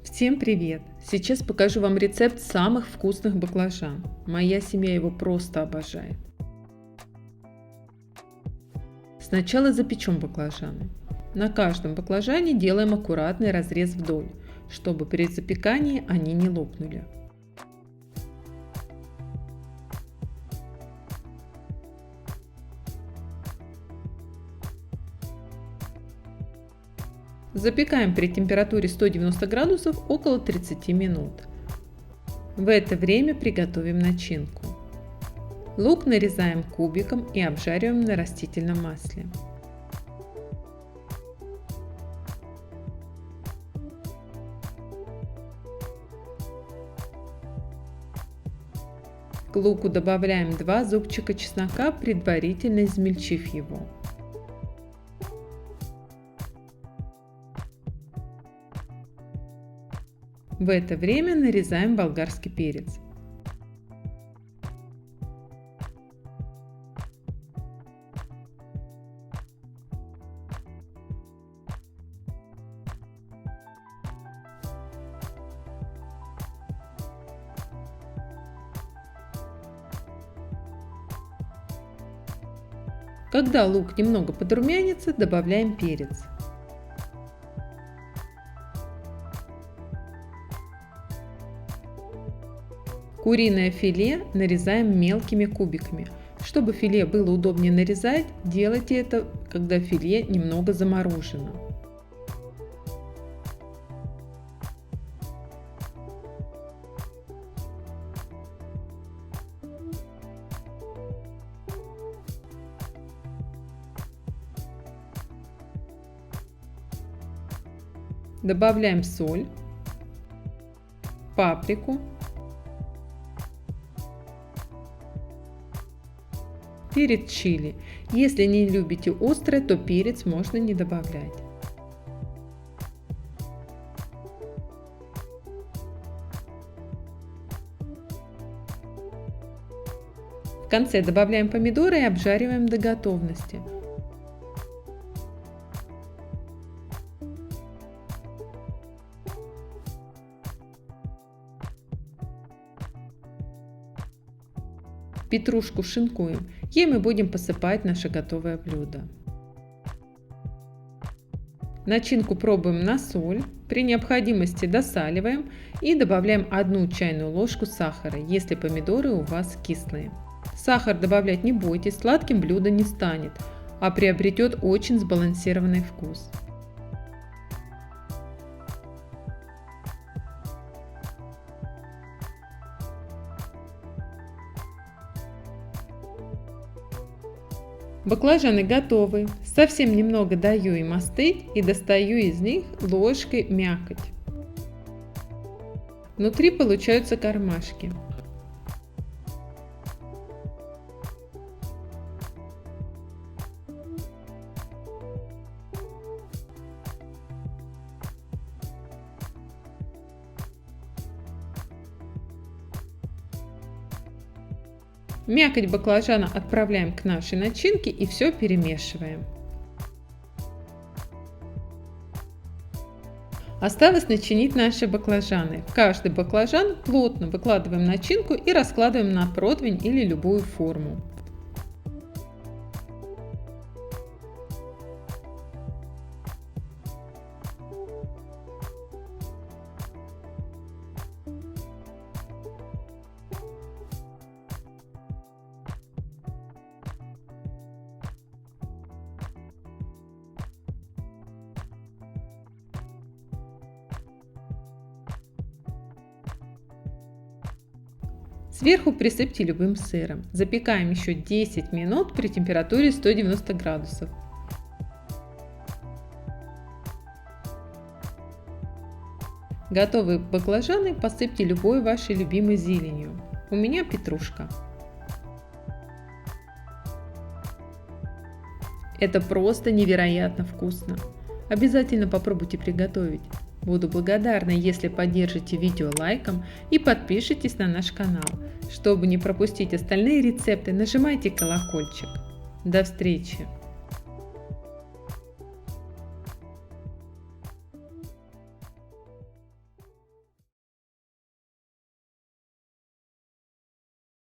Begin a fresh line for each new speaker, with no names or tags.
Всем привет! Сейчас покажу вам рецепт самых вкусных баклажан. Моя семья его просто обожает. Сначала запечем баклажаны. На каждом баклажане делаем аккуратный разрез вдоль, чтобы при запекании они не лопнули. Запекаем при температуре 190 градусов около 30 минут. В это время приготовим начинку. Лук нарезаем кубиком и обжариваем на растительном масле. К луку добавляем 2 зубчика чеснока, предварительно измельчив его. В это время нарезаем болгарский перец. Когда лук немного подрумянится, добавляем перец. Куриное филе нарезаем мелкими кубиками. Чтобы филе было удобнее нарезать, делайте это, когда филе немного заморожено. Добавляем соль, паприку, перец чили. Если не любите острое, то перец можно не добавлять. В конце добавляем помидоры и обжариваем до готовности. Петрушку шинкуем. Ей мы будем посыпать наше готовое блюдо. Начинку пробуем на соль. При необходимости досаливаем и добавляем 1 чайную ложку сахара, если помидоры у вас кислые. Сахар добавлять не бойтесь, сладким блюдо не станет, а приобретет очень сбалансированный вкус. Баклажаны готовы. Совсем немного даю им остыть и достаю из них ложкой мякоть. Внутри получаются кармашки. Мякоть баклажана отправляем к нашей начинке и все перемешиваем. Осталось начинить наши баклажаны. В каждый баклажан плотно выкладываем начинку и раскладываем на противень или любую форму. Сверху присыпьте любым сыром. Запекаем еще 10 минут при температуре 190 градусов. Готовые баклажаны посыпьте любой вашей любимой зеленью. У меня петрушка. Это просто невероятно вкусно. Обязательно попробуйте приготовить. Буду благодарна, если поддержите видео лайком и подпишитесь на наш канал. Чтобы не пропустить остальные рецепты, нажимайте колокольчик. До встречи!